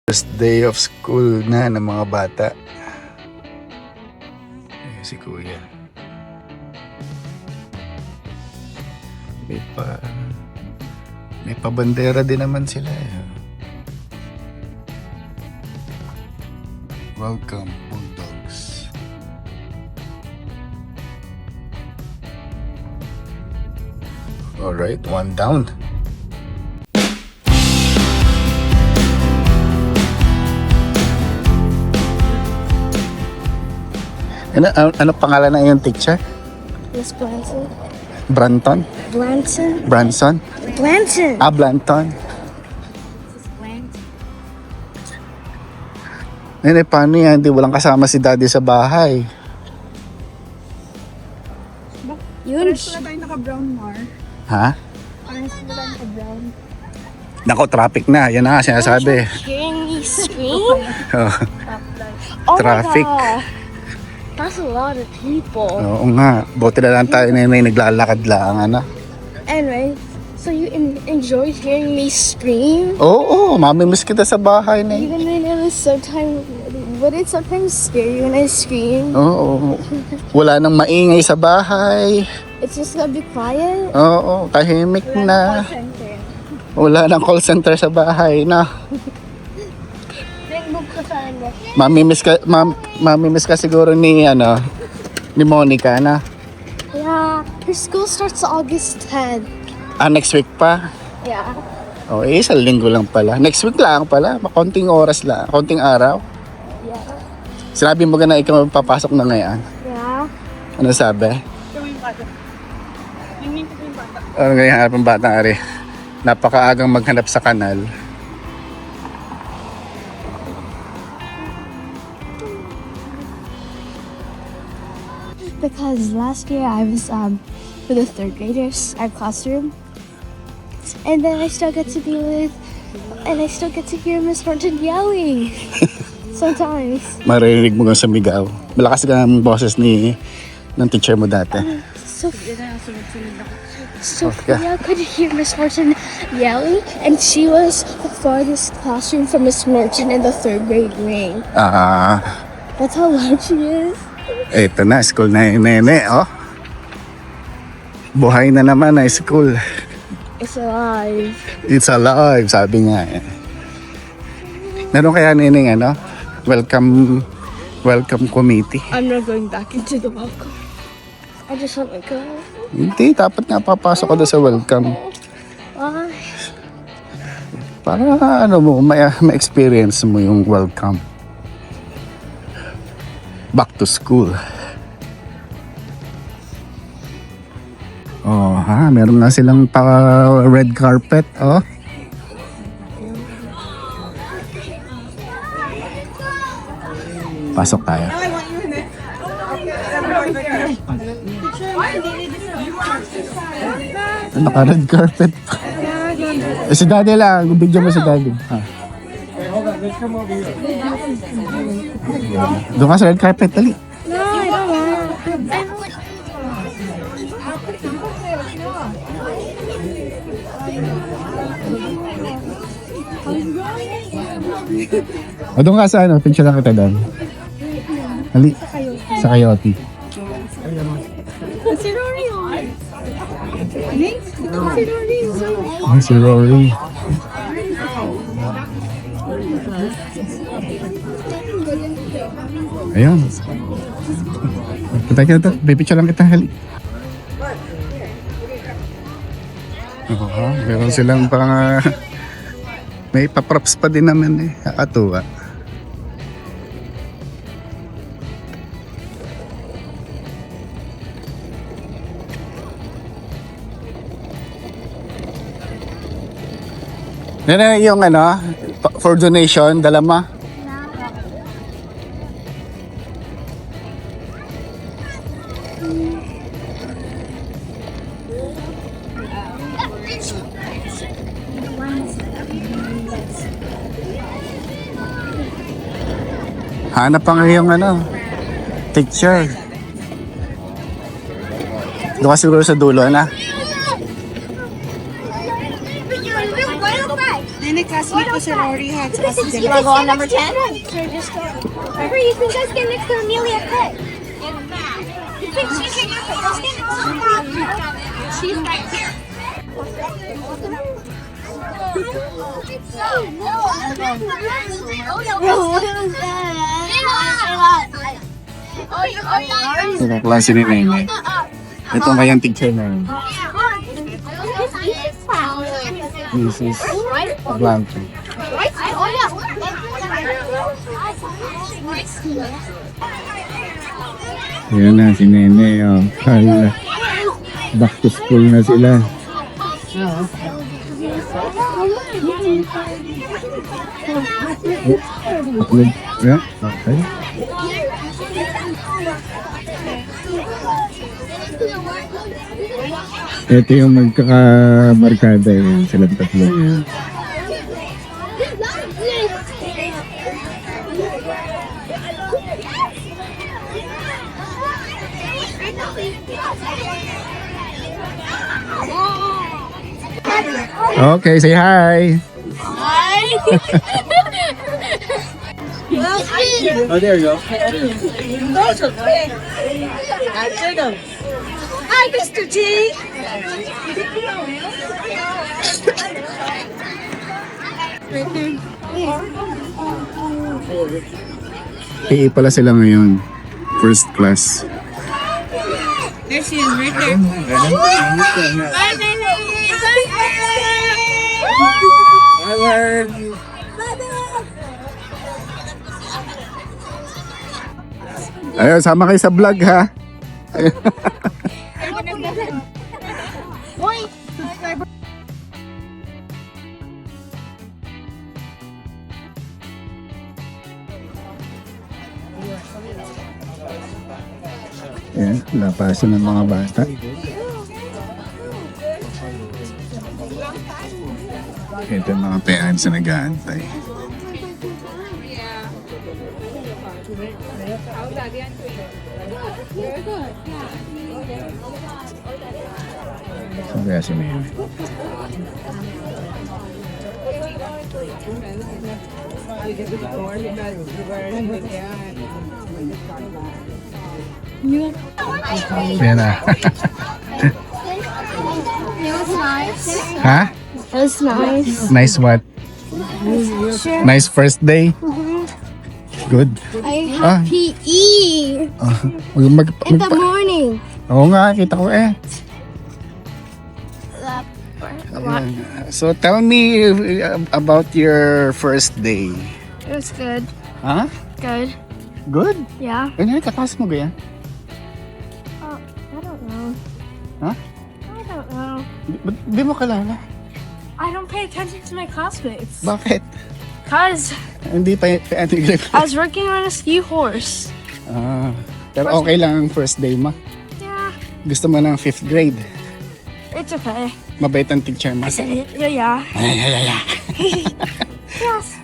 First day of school na ng mga bata. Ayan si Kuya. May pabandera din naman sila. Welcome, Bulldogs. Alright, one down. Ano pangalan na yung teacher? Miss Blanton. Branton? Blanton. Branson? Blanton. Blanton. Miss Blanton. Nene, paano yan? Di walang kasama si daddy sa bahay. Yun. Parang tayo naka-brown, Mar. Ha? Parang tayo naka-brown. Nako, traffic na. Yan na nga sinasabi. Hearing me scream? Oh Traffic. my God. That's a lot of people. Oo nga. Buti na lang tayo na naglalakad lang. Ano? Anyway, so you enjoy hearing me scream? Oo, mamimiss kita sa bahay na. Even when it was sometimes, would it sometimes scare you when I scream? Oo. Wala nang maingay sa bahay. It's just gonna be quiet? Oo, tahimik na. Wala nang call center sa bahay na. Mamimiss ka siguro ni Monica na. Yeah, her school starts August 10th. Next week pa. Yeah. Oh, isang linggo lang pala. Next week lang pala. Konting oras lang. Konting araw. Yeah. Sinabi mo na ikaw papasok na ngayon. Yeah. Ano sabi? Ano ngayon hanap ng bata, Ari? Napakaagang maghanap sa kanal. Because last year I was for the third graders, our classroom, and then I still get to be with, and I still get to hear Miss Horton yelling sometimes. Maririnig mo sa migaw. Malakas ka ng boses ng teacher mo dati. Sophia could hear Miss Horton yelling, and she was the farthest classroom from Miss Merchant in the third grade wing. That's how loud she is. Eto na, school na yung nene, oh. Buhay na naman na school. It's alive. It's alive, sabi nga eh. Meron kaya nining welcome committee? I'm not going back into the welcome. I just want to go. Hindi, dapat nga papasok ka doon sa welcome. Why? Para ma-experience mo yung welcome. Back to school. Oh, meron nga silang red carpet, oh. Pasok tayo. Naka-red carpet pa. Si daddy lang, video mo si daddy. Doon ka sa red carpet, dali. No, I don't want. O doon ka sa picture lang kita doon. Dali, sa Coyote. Si Rory on. Si Rory is so Ay, si Rory. Ayun. Kita kita, pipicture lang kita, hali. Meron silang may paprops pa din naman eh. Nakatuwa. Yan yung for donation, dala mo. Hanap pa nga yung picture. Doon ka siguro sa dulo na. Nene, classmate ko si Rory ha. Tsaka si Jen. Wanna go on number 10? Remember, you can just get next to Amelia Cook. She's right here. Ito klase ni Nene. Ito ang kayang teacher na yun. Mrs. Blanco. Yan na si Nene. Oh. Hala. Back to school na sila. Yeah, okay. Ito yung magkakabarkada yun, silang tatlo. Okay, say hi! Oh, there you go. Hi, Mr. T! PE pala sila ngayon. First class. There she is, right there. Bye, Nene! Ayun, sama kayo sa vlog ha. Ayan, lapasan ng mga bata. Ito yung mga parents na nag-aantay. Kaya si Mary. Yan na. It was nice. Ha? It was nice. Nice what? Sure. Nice first day? Good. I Ah. had PE in the morning. Oo nga, kita ko eh. Ayan. So tell me about your first day. It was good. Ha? Good. Good? Yeah. Ano yung katas mo ganyan? I don't know. Huh? I don't know. Di mo kalala? I don't pay attention to my classmates. Bakit? Cause Hindi pa I was working on a ski horse. pero okay lang ang first day mo. Yeah. Gusto mo ng 5th grade. It's okay. Mabait ang teacher mo. Yeah. Ay. Yes.